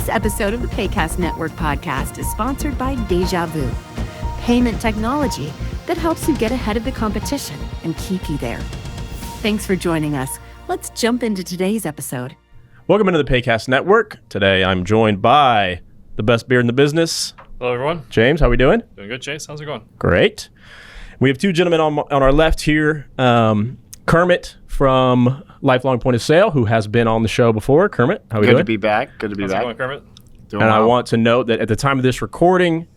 This episode of the Paycast Network podcast is sponsored by Deja Vu, payment technology that helps you get ahead of the competition and keep you there. Thanks for joining us. Let's jump into today's episode. Welcome into the Paycast Network. Today I'm joined by the best beard in the business. Hello, everyone. James, how we doing? Doing good, Chase. How's it going? Great. We have two gentlemen on our left here. Kermit from Lifelong Point of Sale, who has been on the show before. Kermit, how we doing? Good to be back. Good to be How's back. it going, Kermit? Doing And well. I want to note that at the time of this recording,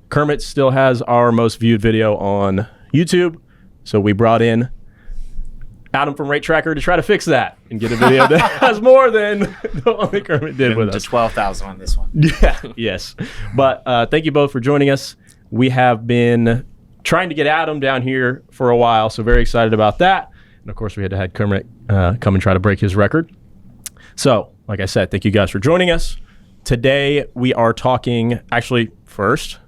Kermit still has our most viewed video on YouTube. So we brought in Adam from Rate Tracker to try to fix that and get a video that has more than the one that Kermit did with to us. 12,000 on this one. Yeah, yes. But thank you both for joining us. We have been trying to get Adam down here for a while, so very excited about that. And of course, we had to have Kermit come and try to break his record. So, like I said, thank you guys for joining us. Today, we are talking, actually, first,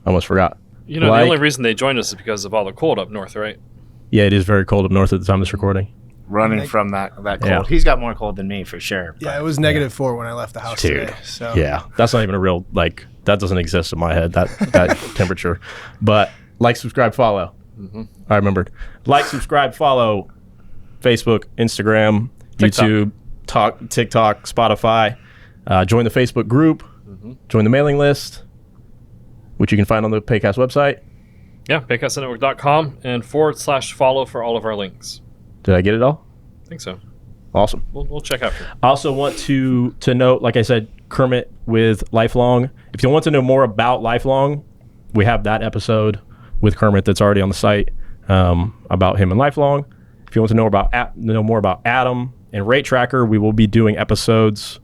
I almost forgot. You know, the only reason they joined us is because of all the cold up north, right? Yeah, it is very cold up north at the time of this recording. Running from that cold. Yeah. He's got more cold than me for sure. Yeah, it was -4 when I left the house today. So Yeah, that's not even a real, that doesn't exist in my head, that temperature. But like, subscribe, follow. Mm-hmm. I remembered. Like, subscribe, follow Facebook, Instagram, TikTok. YouTube, TikTok, Spotify. Join the Facebook group. Mm-hmm. Join the mailing list, which you can find on the Paycast website. Yeah, paycastnetwork.com and /follow for all of our links. Did I get it all? I think so. Awesome. We'll check after. I also want to note, like I said, Kermit with Lifelong. If you want to know more about Lifelong, we have that episode with Kermit that's already on the site about him and Lifelong. If you want to know more about Adam and Rate Tracker, we will be doing episodes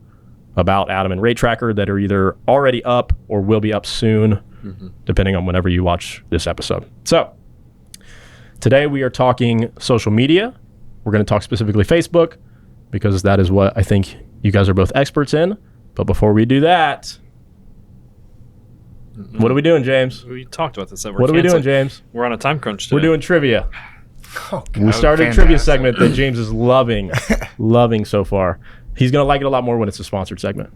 about Adam and Rate Tracker that are either already up or will be up soon, depending on whenever you watch this episode. So today we are talking social media. We're going to talk specifically Facebook because that is what I think you guys are both experts in. But before we do that, what are we doing, James? We talked about this. What are we doing, James? We're on a time crunch today. We're doing trivia. Oh, We started a trivia segment that James is loving so far. He's going to like it a lot more when it's a sponsored segment.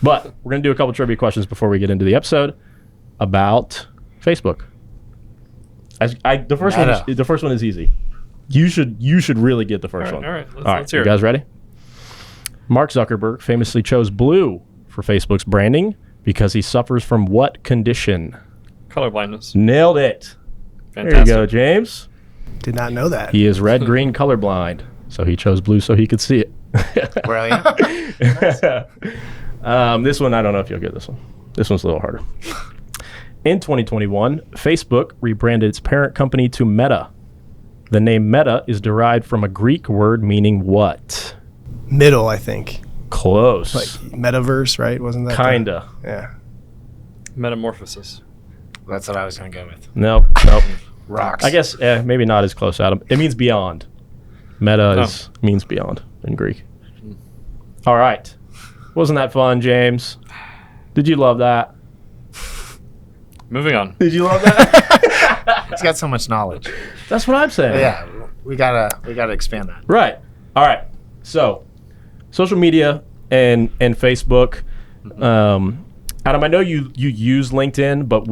But we're going to do a couple trivia questions before we get into the episode about Facebook. The first one is easy. You should really get the first one. All right. All right, Let's hear you it. guys ready? Mark Zuckerberg famously chose blue for Facebook's branding because he suffers from what condition? Color blindness. Nailed it. Fantastic. There you go, James. did not know that. He is red-green colorblind, so he chose blue so he could see it. Brilliant. This one, I don't know if you'll get this one. This one's a little harder. In 2021, Facebook rebranded its parent company to Meta. The name Meta is derived from a Greek word meaning what? Middle, I think. Close. Like metaverse, right? Wasn't that? Kinda. Yeah. Metamorphosis. That's what I was going to go with. Nope. Rocks. I guess maybe not as close, Adam. It means beyond. Meta means beyond in Greek. All right. Wasn't that fun, James? Did you love that? Moving on. Did you love that? He's got so much knowledge. That's what I'm saying. Yeah, we gotta expand that. Right. All right. So, social media and Facebook. Adam, I know you use LinkedIn, but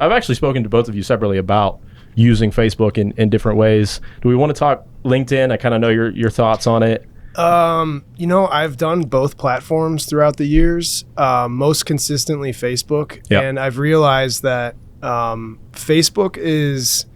I've actually spoken to both of you separately about using Facebook in different ways. Do we want to talk LinkedIn? I kind of know your thoughts on it. I've done both platforms throughout the years, most consistently Facebook. Yep. And I've realized that Facebook is,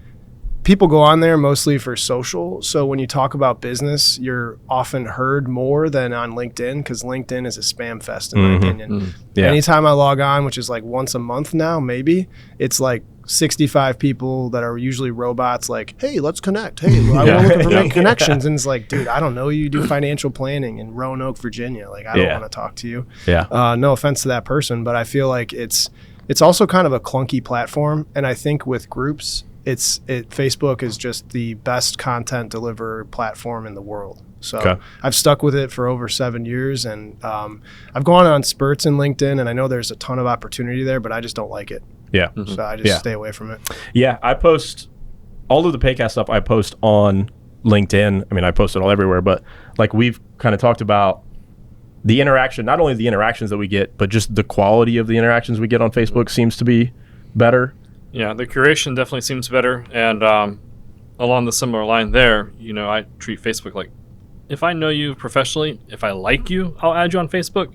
people go on there mostly for social. So when you talk about business, you're often heard more than on LinkedIn because LinkedIn is a spam fest in my opinion. Yeah. Anytime I log on, which is like once a month now, maybe, it's like 65 people that are usually robots like, hey, let's connect. Hey, I'm looking for making connections. And it's like, dude, I don't know. You do financial planning in Roanoke, Virginia. Like, I don't want to talk to you. Yeah. No offense to that person, but I feel like it's also kind of a clunky platform. And I think with groups, Facebook is just the best content delivery platform in the world. So I've stuck with it for over 7 years, and I've gone on spurts in LinkedIn, and I know there's a ton of opportunity there, but I just don't like it. Yeah. So I just stay away from it. Yeah, I post all of the Paycast stuff I post on LinkedIn. I mean, I post it all everywhere, but like we've kind of talked about the interaction, not only the interactions that we get, but just the quality of the interactions we get on Facebook seems to be better. Yeah, the curation definitely seems better. And along the similar line there, I treat Facebook like, if I know you professionally, if I like you, I'll add you on Facebook,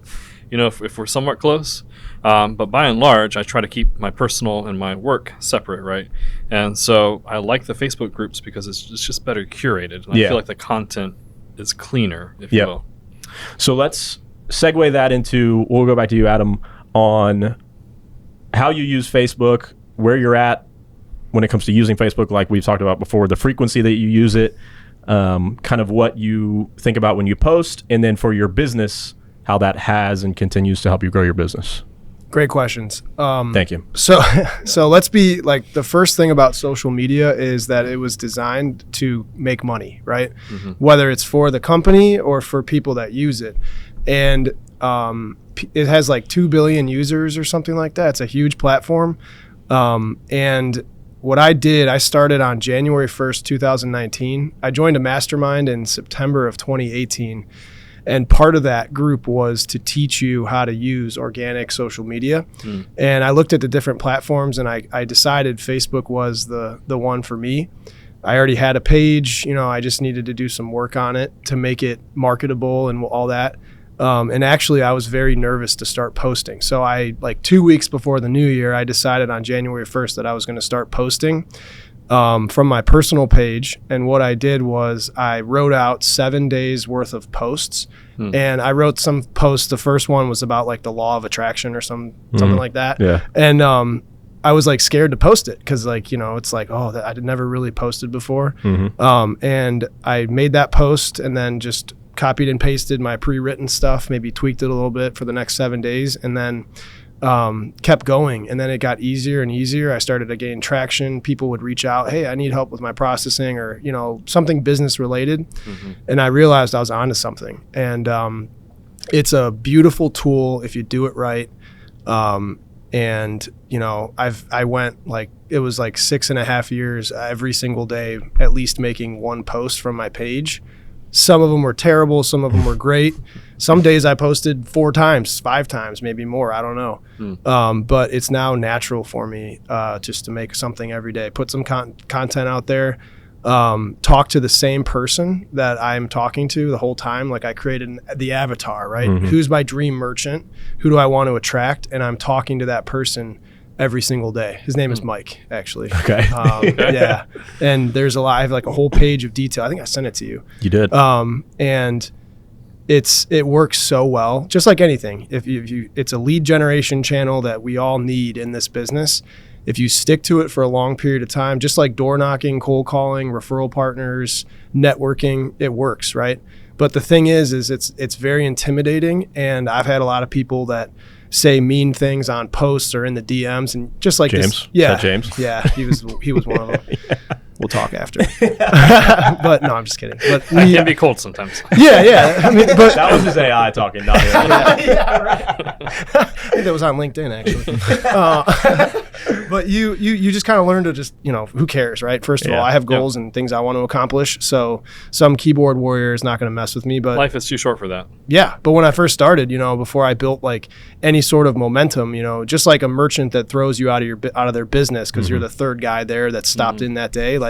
if we're somewhat close. But by and large, I try to keep my personal and my work separate, right? And so I like the Facebook groups because it's just better curated. And I feel like the content is cleaner, if you will. So let's segue that into, we'll go back to you, Adam, on how you use Facebook, where you're at when it comes to using Facebook, like we've talked about before, the frequency that you use it, kind of what you think about when you post, and then for your business, how that has and continues to help you grow your business. Great questions. Thank you. So let's be like, the first thing about social media is that it was designed to make money, right? Mm-hmm. Whether it's for the company or for people that use it. And it has like 2 billion users or something like that. It's a huge platform. And what I did, I started on January 1st, 2019. I joined a mastermind in September of 2018. And part of that group was to teach you how to use organic social media. And I looked at the different platforms, and I decided Facebook was the one for me. I already had a page, I just needed to do some work on it to make it marketable and all that. And actually, I was very nervous to start posting. So like 2 weeks before the new year, I decided on January 1st that I was going to start posting from my personal page. And what I did was I wrote out 7 days worth of posts. And I wrote some posts. The first one was about like the law of attraction or something like that. Yeah. And I was like scared to post it because like, it's like, I'd never really posted before. And I made that post and then just copied and pasted my pre-written stuff, maybe tweaked it a little bit for the next 7 days, and then kept going. And then it got easier and easier. I started to gain traction. People would reach out, hey, I need help with my processing, or something business related. And I realized I was onto something. And it's a beautiful tool if you do it right. And I went like, it was like 6.5 years every single day, at least making one post from my page. Some of them were terrible. Some of them were great. Some days I posted 4 times, 5 times, maybe more. I don't know. But it's now natural for me just to make something every day, put some content out there, talk to the same person that I'm talking to the whole time. Like I created the avatar, right? Who's my dream merchant? Who do I want to attract? And I'm talking to that person every single day. His name is Mike, actually. Okay. Yeah. And there's a lot. I have like a whole page of detail. I think I sent it to you. You did. And it works so well. Just like anything, if you it's a lead generation channel that we all need in this business. If you stick to it for a long period of time, just like door knocking, cold calling, referral partners, networking, it works, right? But the thing is it's very intimidating. And I've had a lot of people that say mean things on posts or in the DMs, and just like James. James. Yeah, he was one of them. Yeah. We'll talk after. But no, I'm just kidding. But I can be cold sometimes. Yeah. I mean, but that was his AI talking, not him. Right. I think that was on LinkedIn, actually. But you just kind of learn to just, who cares, right? First of all, I have goals and things I want to accomplish. So some keyboard warrior is not going to mess with me. But life is too short for that. Yeah. But when I first started, before I built like any sort of momentum, just like a merchant that throws you out of their business because you're the third guy there that stopped in that day. Like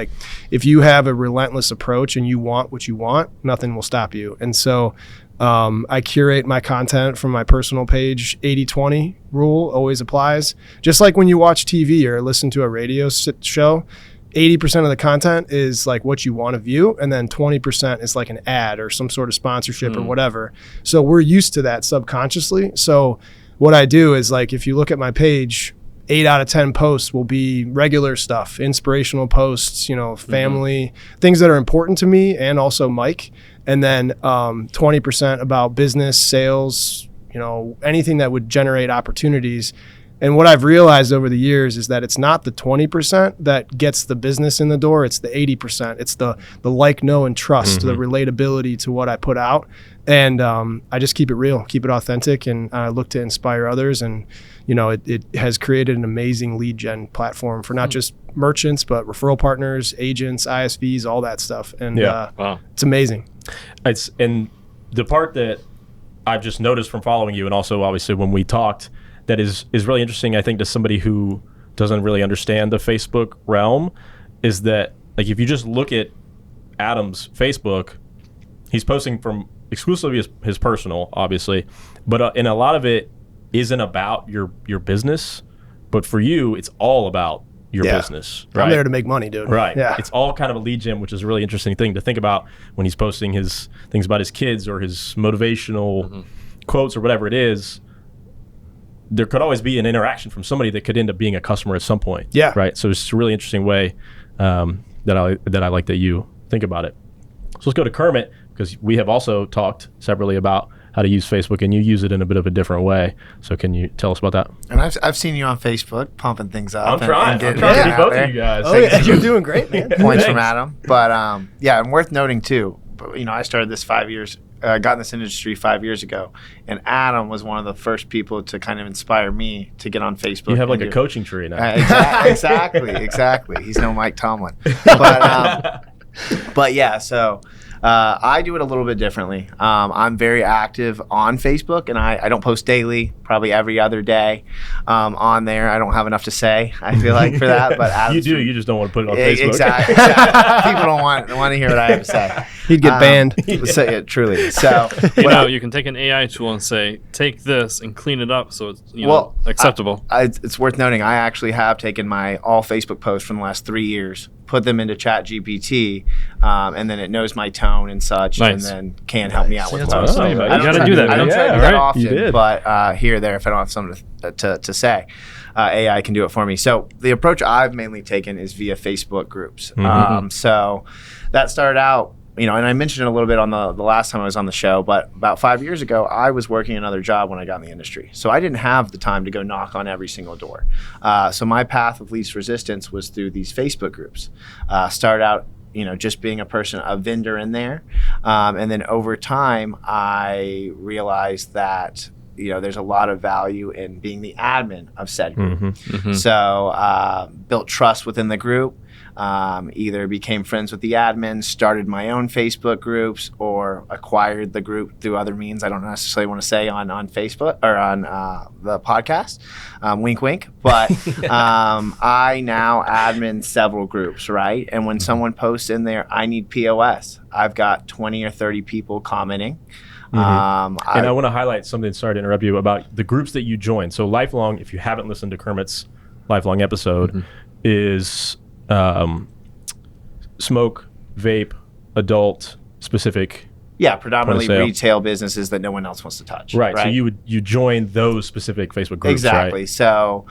if you have a relentless approach and you want what you want, nothing will stop you. And so I curate my content from my personal page. 80-20 rule always applies. Just like when you watch TV or listen to a radio show, 80% of the content is like what you want to view, and then 20% is like an ad or some sort of sponsorship or whatever. So we're used to that subconsciously. So what I do is, like, if you look at my page, 8 out of 10 posts will be regular stuff, inspirational posts, family, things that are important to me and also Mike. And then 20% about business, sales, anything that would generate opportunities. And what I've realized over the years is that it's not the 20% that gets the business in the door. It's the 80%. It's the like, know, and trust, the relatability to what I put out. And I just keep it real, keep it authentic, and I look to inspire others. And, it has created an amazing lead gen platform for not just merchants, but referral partners, agents, ISVs, all that stuff. And it's amazing. And the part that I've just noticed from following you, and also obviously when we talked, that is really interesting, I think, to somebody who doesn't really understand the Facebook realm, is that like if you just look at Adam's Facebook, he's posting from exclusively his personal, obviously, but and a lot of it isn't about your business, but for you, it's all about your business. Right? I'm there to make money, dude. Right. Yeah. It's all kind of a lead gen, which is a really interesting thing to think about when he's posting his things about his kids or his motivational quotes or whatever it is. There could always be an interaction from somebody that could end up being a customer at some point. Yeah. Right. So it's a really interesting way that I like that you think about it. So let's go to Kermit, because we have also talked separately about how to use Facebook, and you use it in a bit of a different way. So can you tell us about that? And I've seen you on Facebook pumping things up. I'm trying and to getting beat out both there. of you guys. Oh, yeah. You're doing great, man. Points Thanks. from Adam. But and worth noting too, I started this 5 years, got in this industry 5 years ago, and Adam was one of the first people to kind of inspire me to get on Facebook. You have like and a coaching tree now. Exactly. He's no Mike Tomlin. But yeah, so I do it a little bit differently. I'm very active on Facebook, and I don't post daily, probably every other day on there. I don't have enough to say, I feel like, for that. But Adam's you just don't want to put it on Facebook. Exactly. People don't want to hear what I have to say. He'd get banned. So, yeah, truly. So You can take an AI tool and say, take this and clean it up so it's acceptable. It's worth noting, I actually have taken all Facebook posts from the last 3 years, put them into ChatGPT, and then it knows my tone and such, and then can help me out with that's what I'm awesome. saying. You I don't gotta try do to- that, I don't man. try to do Yeah, that right. often, You did. but here or there, if I don't have something to say, AI can do it for me. So the approach I've mainly taken is via Facebook groups. So that started out, and I mentioned it a little bit on the last time I was on the show, but about 5 years ago, I was working another job when I got in the industry. So I didn't have the time to go knock on every single door. So my path of least resistance was through these Facebook groups. Started out, just being a vendor in there. And then over time, I realized that, there's a lot of value in being the admin of said group. So built trust within the group. Either became friends with the admins, started my own Facebook groups, or acquired the group through other means. I don't necessarily want to say on Facebook or on the podcast. Wink, wink. But I now admin several groups, right? And when someone posts in there, I need POS, I've got 20 or 30 people commenting. And I want to highlight something, sorry to interrupt you, about the groups that you join. So Lifelong, if you haven't listened to Kermit's Lifelong episode, is smoke, vape, adult specific. Yeah, predominantly point of sale. retail businesses that no one else wants to touch. Right. So you join those specific Facebook groups. Exactly. Right? So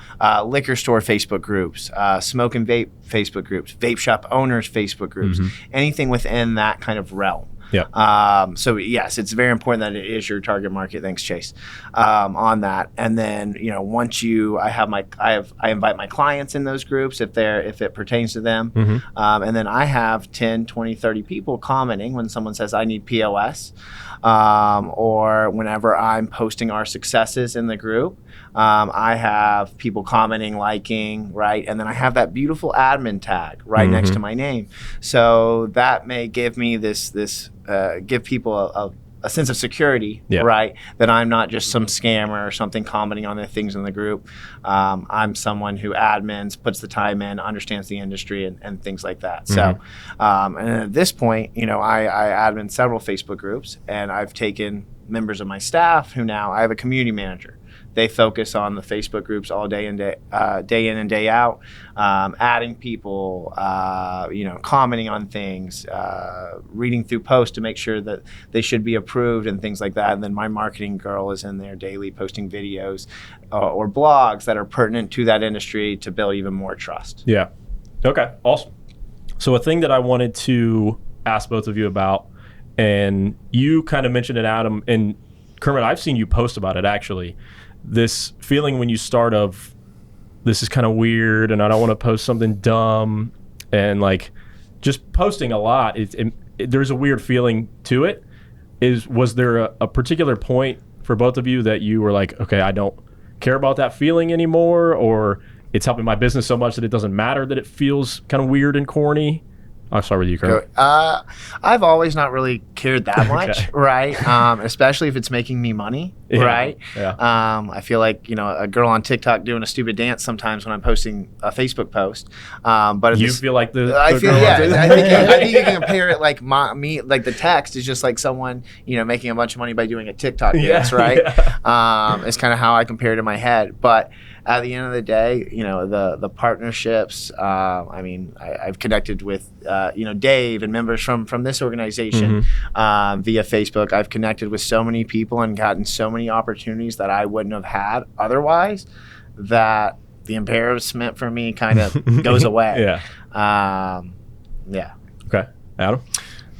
liquor store Facebook groups, smoke and vape Facebook groups, vape shop owners Facebook groups, anything within that kind of realm. Yeah. So yes, it's very important that it is your target market. Thanks, Chase. On that, and then once I invite my clients in those groups if it pertains to them, and then I have 10, 20, 30 people commenting when someone says I need POS, or whenever I'm posting our successes in the group. I have people commenting, liking, right? And then I have that beautiful admin tag right next to my name. So that may give me give people a sense of security, right? That I'm not just some scammer or something commenting on the things in the group. I'm someone who admins, puts the time in, understands the industry and things like that. So, and at this point, I admin several Facebook groups, and I've taken members of my staff who now I have a community manager. They focus on the Facebook groups all day in and day out, adding people, commenting on things, reading through posts to make sure that they should be approved and things like that. And then my marketing girl is in there daily posting videos or blogs that are pertinent to that industry to build even more trust. Yeah. Okay. Awesome. So a thing that I wanted to ask both of you about, and you kind of mentioned it, Adam, and Kermit, I've seen you post about it actually. This feeling when you start of, this is kind of weird and I don't want to post something dumb, and like just posting a lot, there's a weird feeling to it. Was there a particular point for both of you that you were like, okay, I don't care about that feeling anymore, or it's helping my business so much that it doesn't matter that it feels kind of weird and corny? I'll start with you, Kermit. I've always not really cared that much, Okay. right? Especially if it's making me money, right? Yeah. I feel like, a girl on TikTok doing a stupid dance sometimes when I'm posting a Facebook post. But if You feel like I feel, girl yeah, did? I think you can compare it like me, like the text is just like someone, making a bunch of money by doing a TikTok dance, right? Yeah. It's kind of how I compare it in my head. But at the end of the day, the partnerships, I've connected with, Dave and members from this organization via Facebook. I've connected with so many people and gotten so many opportunities that I wouldn't have had otherwise, that the embarrassment for me kind of goes away. Yeah. Okay. Adam?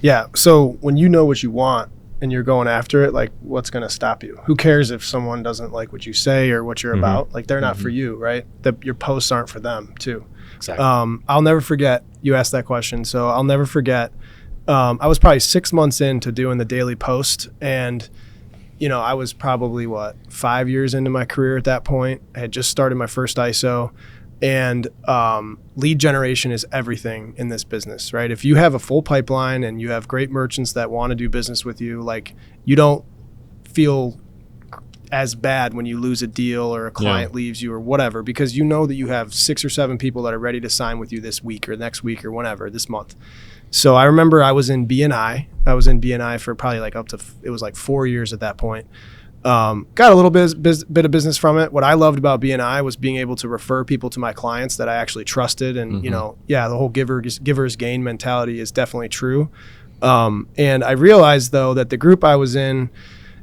Yeah. So when you know what you want and you're going after it, like, what's going to stop you? Who cares if someone doesn't like what you say or what you're about? Like, they're not for you, right? Your posts aren't for them too. Exactly. I'll never forget, you asked that question. So I'll never forget, I was probably 6 months into doing the daily post, and I was probably 5 years into my career at that point. I had just started my first ISO, and lead generation is everything in this business, right? If you have a full pipeline and you have great merchants that want to do business with you, like, you don't feel as bad when you lose a deal or a client leaves you or whatever, because you know that you have 6 or 7 people that are ready to sign with you this week or next week or whenever, this month. So I remember I was in BNI. I was in BNI for probably it was 4 years at that point. Got a little bit of business from it. What I loved about BNI was being able to refer people to my clients that I actually trusted. And, the whole giver's gain mentality is definitely true. And I realized, though, that the group I was in,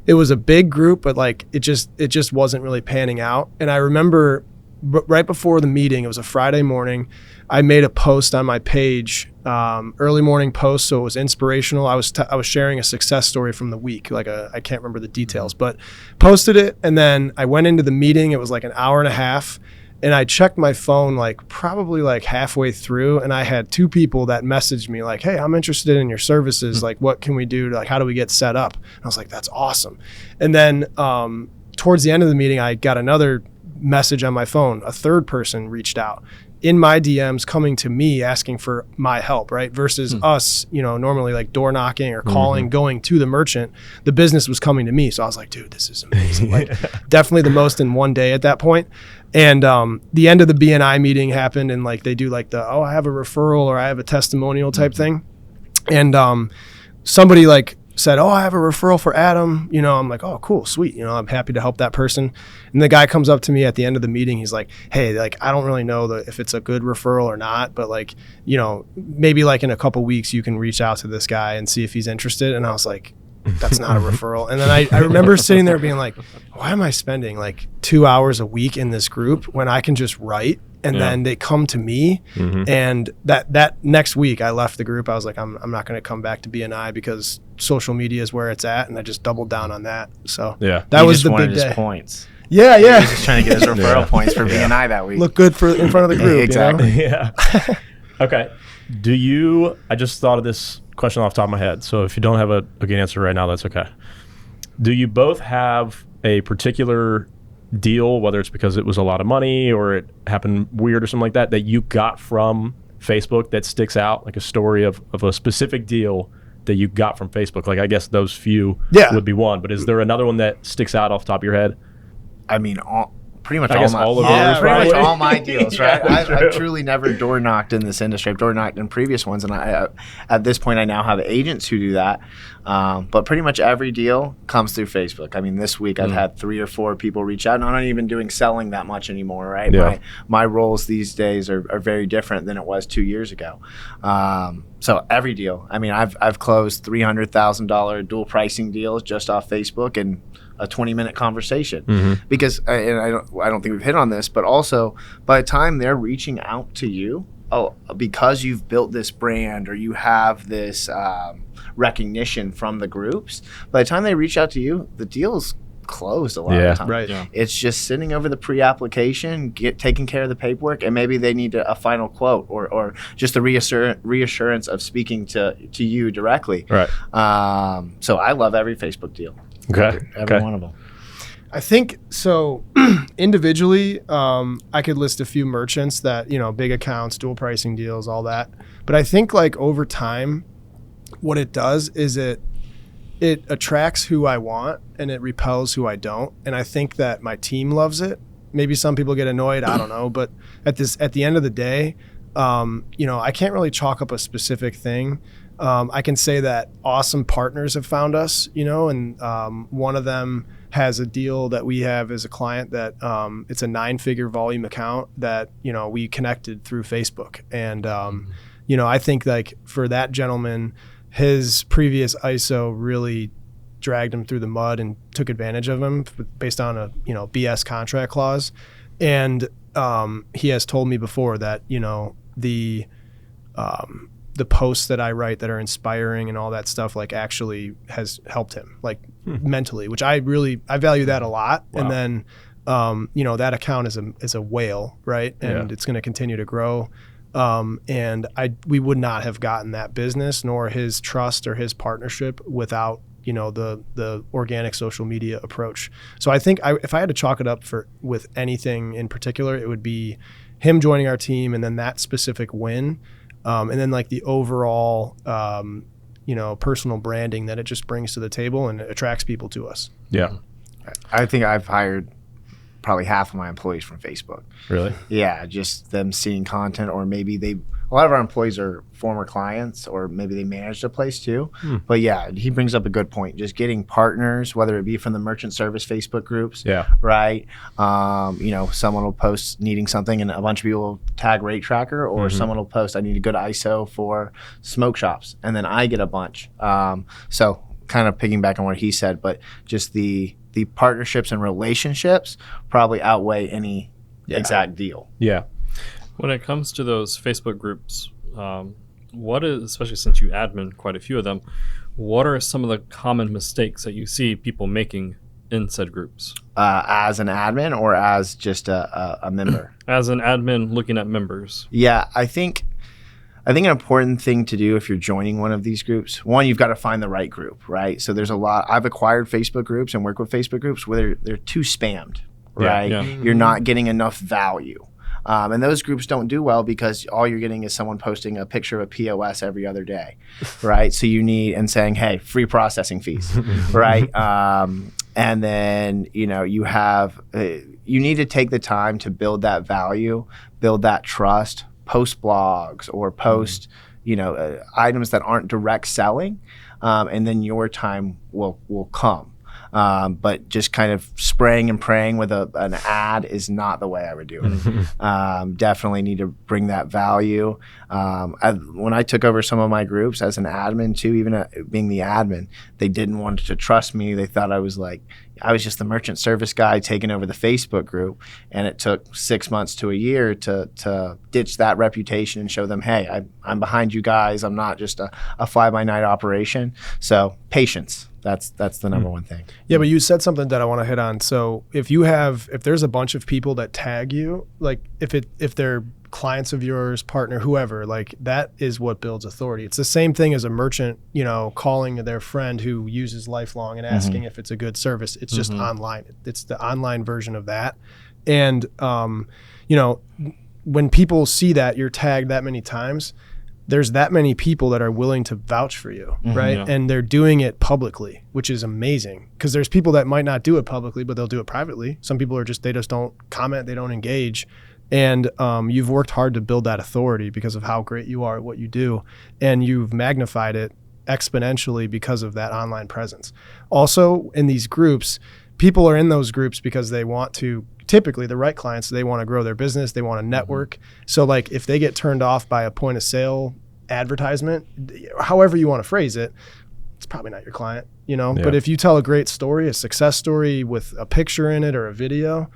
it was a big group, but it just wasn't really panning out. And I remember right before the meeting, it was a Friday morning, I made a post on my page, early morning post. So it was inspirational. I was sharing a success story from the week. I can't remember the details, but posted it. And then I went into the meeting. It was an hour and a half. And I checked my phone probably halfway through, and I had 2 people that messaged me hey, I'm interested in your services. What can we do? How do we get set up? And I was like, that's awesome. And then towards the end of the meeting, I got another message on my phone. A third person reached out in my DMs, coming to me asking for my help, right? Versus us, normally door knocking or calling, going to the merchant. The business was coming to me. So I was like, dude, this is amazing. Definitely the most in one day at that point. And the end of the BNI meeting happened, and they do I have a referral or I have a testimonial type thing. And somebody said, oh, I have a referral for Adam. I'm like, oh, cool, sweet. I'm happy to help that person. And the guy comes up to me at the end of the meeting. He's like, hey, I don't really know if it's a good referral or not, but maybe in a couple weeks you can reach out to this guy and see if he's interested. And I was like, that's not a referral. And then I remember sitting there being like, why am I spending 2 hours a week in this group when I can just write? And then they come to me, and that next week I left the group. I was like, I'm not going to come back to BNI because social media is where it's at, and I just doubled down on that. So that was the big day. Points. Yeah. He was just trying to get his referral points for BNI that week. Look good in front of the group. Exactly. Yeah. Okay. I just thought of this question off the top of my head. So if you don't have a good answer right now, that's okay. Do you both have a particular deal, whether it's because it was a lot of money or it happened weird or something like that you got from Facebook that sticks out, a story of a specific deal that you got from Facebook? I guess those few would be one, but is there another one that sticks out off the top of your head? I mean, pretty much all of yours, pretty much all my deals, right? Yeah, I've truly never door knocked in this industry. I've door knocked in previous ones, and I at this point I now have agents who do that. But pretty much every deal comes through Facebook. I mean, this week I've had 3 or 4 people reach out, and I'm not even doing selling that much anymore, right? Yeah. My roles these days are very different than it was 2 years ago. So every deal, I mean, I've closed $300,000 dual pricing deals just off Facebook and a 20-minute conversation, because and I don't think we've hit on this, but also by the time they're reaching out to you, because you've built this brand or you have this recognition from the groups, by the time they reach out to you, the deal's closed a lot of the time. Right. Yeah. It's just sitting over the pre-application, taking care of the paperwork, and maybe they need a final quote or just the reassurance of speaking to you directly. Right. So I love every Facebook deal. Okay. Every one of them. I think so. Individually, I could list a few merchants that, big accounts, dual pricing deals, all that. But I think like over time, what it does is it attracts who I want and it repels who I don't. And I think that my team loves it. Maybe some people get annoyed, I don't know. But at the end of the day, I can't really chalk up a specific thing. I can say that awesome partners have found us, and one of them has a deal that we have as a client that it's a 9-figure volume account that, we connected through Facebook. And, I think like for that gentleman, his previous ISO really dragged him through the mud and took advantage of him based on a BS contract clause. And he has told me before that the posts that I write that are inspiring and all that stuff like actually has helped him like mentally, which I value that a lot. Wow. And then that account is a whale, right? And it's going to continue to grow. And we would not have gotten that business nor his trust or his partnership without the organic social media approach. So I think if I had to chalk it up with anything in particular, it would be him joining our team and then that specific win. And then like the overall, personal branding that it just brings to the table and it attracts people to us. Yeah. I think I've hired probably half of my employees from Facebook. Really? Yeah. Just them seeing content, or maybe a lot of our employees are former clients, or maybe they managed a place too. But yeah, he brings up a good point. Just getting partners, whether it be from the merchant service Facebook groups, right? Someone will post needing something and a bunch of people will tag Rate Tracker, or someone will post, I need a good ISO for smoke shops. And then I get a bunch. So kind of piggybacking on what he said, but just the partnerships and relationships probably outweigh any exact deal. Yeah. When it comes to those Facebook groups, especially since you admin quite a few of them, what are some of the common mistakes that you see people making in said groups? As an admin or as just a member? As an admin looking at members. Yeah, I think an important thing to do if you're joining one of these groups, one, you've got to find the right group, right? So there's a lot. I've acquired Facebook groups and work with Facebook groups where they're too spammed, right? Yeah. You're not getting enough value. And those groups don't do well because all you're getting is someone posting a picture of a POS every other day, right? So and saying, hey, free processing fees, right? And then, you need to take the time to build that value, build that trust, post blogs or post, items that aren't direct selling. And then your time will come. But just kind of spraying and praying with an ad is not the way I would do it. Definitely need to bring that value. When I took over some of my groups as an admin too, even being the admin, they didn't want to trust me. They thought I was just the merchant service guy taking over the Facebook group. And it took 6 months to a year to ditch that reputation and show them, hey, I'm behind you guys. I'm not just a fly-by-night operation. So patience. That's the number one thing. Yeah, but you said something that I want to hit on. So if there's a bunch of people that tag you, like if they're clients of yours, partner, whoever, like that is what builds authority. It's the same thing as a merchant, calling their friend who uses Lifelong and asking if it's a good service. It's just online. It's the online version of that. And, when people see that you're tagged that many times, there's that many people that are willing to vouch for you, right? Yeah. And they're doing it publicly, which is amazing because there's people that might not do it publicly, but they'll do it privately. Some people they just don't comment, they don't engage. And you've worked hard to build that authority because of how great you are at what you do. And you've magnified it exponentially because of that online presence. Also, in these groups, people are in those groups because they want to, typically the right clients, they want to grow their business, they want to network. So like if they get turned off by a point of sale advertisement, however you want to phrase it, it's probably not your client, Yeah. But if you tell a great story, a success story with a picture in it or a video,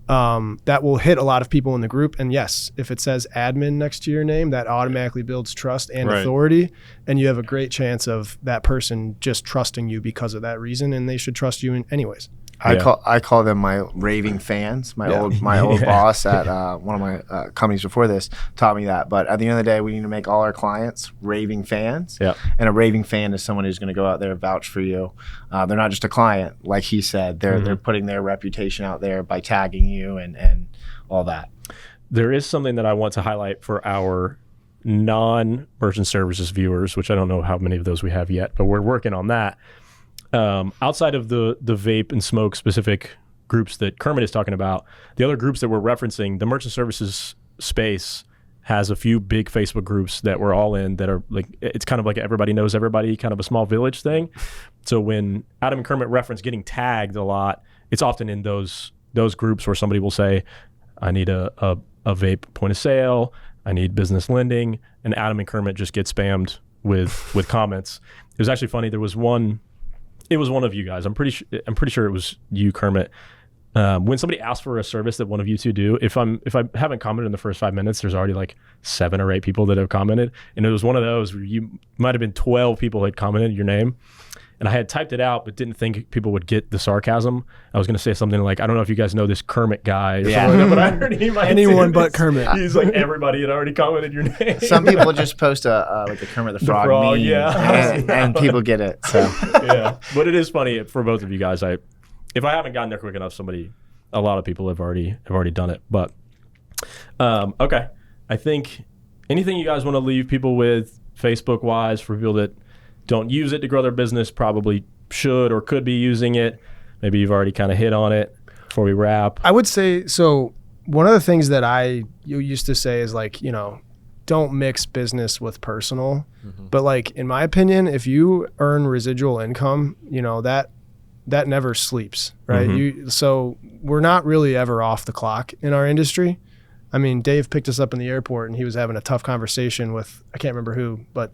that will hit a lot of people in the group. And yes, if it says admin next to your name, that automatically builds trust and authority. And you have a great chance of that person just trusting you because of that reason. And they should trust you anyways. I call them my raving fans. My old boss at one of my companies before this taught me that. But at the end of the day, we need to make all our clients raving fans. Yeah. And a raving fan is someone who's going to go out there and vouch for you. They're not just a client, like he said. They're putting their reputation out there by tagging you and all that. There is something that I want to highlight for our non-merchant services viewers, which I don't know how many of those we have yet, but we're working on that. Outside of the vape and smoke specific groups that Kermit is talking about, the other groups that we're referencing, the merchant services space has a few big Facebook groups that we're all in that are like, it's kind of like everybody knows everybody, kind of a small village thing. So when Adam and Kermit reference getting tagged a lot, it's often in those groups where somebody will say, I need a vape point of sale, I need business lending, and Adam and Kermit just get spammed with comments. It was actually funny. It was one of you guys. I'm pretty sure it was you, Kermit. When somebody asks for a service that one of you two do, if I haven't commented in the first 5 minutes, there's already like 7 or 8 people that have commented, and it was one of those where you might have been 12 people had commented your name, and I had typed it out but didn't think people would get the sarcasm. I was going to say something like, I don't know if you guys know this Kermit guy, or something like that, but I heard he might anyone but Kermit. He's like, everybody had already commented your name. Some people just post like a Kermit the Frog meme, and people get it. So yeah, but it is funny for both of you guys. If I haven't gotten there quick enough, a lot of people have already done it. But okay, I think anything you guys want to leave people with Facebook wise for people that don't use it to grow their business, probably should or could be using it. Maybe you've already kind of hit on it before we wrap. I would say, so one of the things that you used to say is like, don't mix business with personal. Mm-hmm. But like, in my opinion, if you earn residual income, that never sleeps, right? Mm-hmm. So we're not really ever off the clock in our industry. I mean, Dave picked us up in the airport and he was having a tough conversation with, I can't remember who, but,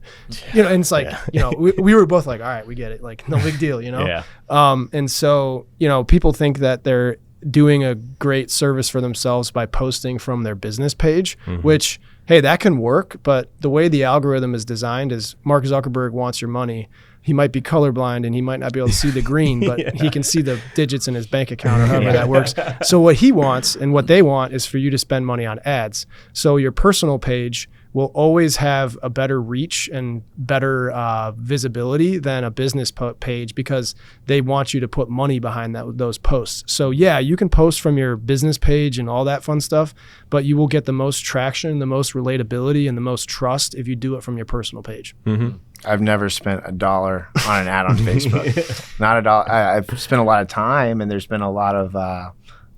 and it's like, we were both like, all right, we get it. Like, no big deal, Yeah. And so, people think that they're doing a great service for themselves by posting from their business page, which, hey, that can work. But the way the algorithm is designed is Mark Zuckerberg wants your money. He might be colorblind and he might not be able to see the green, but he can see the digits in his bank account or however that works. So what he wants and what they want is for you to spend money on ads. So your personal page will always have a better reach and better visibility than a business page because they want you to put money behind those posts. So yeah, you can post from your business page and all that fun stuff, but you will get the most traction, the most relatability, and the most trust if you do it from your personal page. Mm-hmm. I've never spent $1 on an ad on Facebook. Not $1. I've spent a lot of time, and there's been a lot of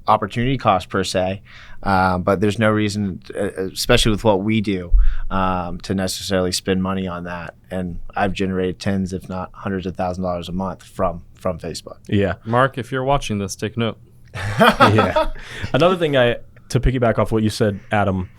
opportunity cost per se, but there's no reason, especially with what we do, to necessarily spend money on that. And I've generated tens, if not hundreds of $1,000s a month from Facebook. Yeah, Mark, if you're watching this, take note. Yeah. Another thing to piggyback off what you said, Adam.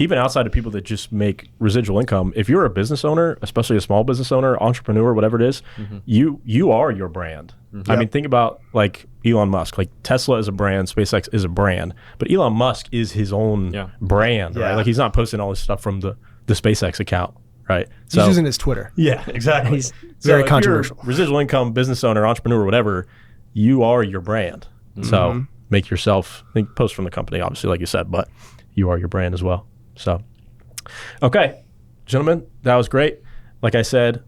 Even outside of people that just make residual income, if you're a business owner, especially a small business owner, entrepreneur, whatever it is, you are your brand. Mm-hmm. I mean, think about like Elon Musk. Like Tesla is a brand, SpaceX is a brand, but Elon Musk is his own brand, right? Like he's not posting all this stuff from the SpaceX account, right? He's using his Twitter. Yeah, exactly. He's very controversial. Residual income, business owner, entrepreneur, whatever, you are your brand. Mm-hmm. So make yourself, post from the company, obviously, like you said, but you are your brand as well. So, okay, gentlemen, that was great. Like I said,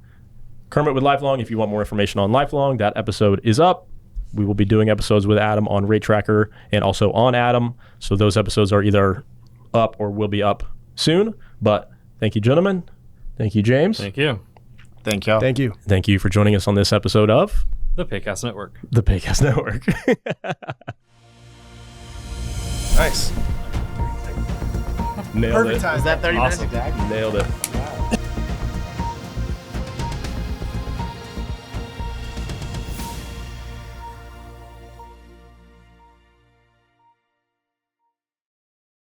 Kermit with Lifelong, if you want more information on Lifelong, that episode is up. We will be doing episodes with Adam on Rate Tracker and also on Adam. So those episodes are either up or will be up soon. But thank you, gentlemen. Thank you, James. Thank you. Thank y'all. Thank you. Thank you for joining us on this episode of The Paycast Network. The Paycast Network. Nice. Nailed Perfect it. time. Is that 30 Awesome. minutes exactly? Nailed it.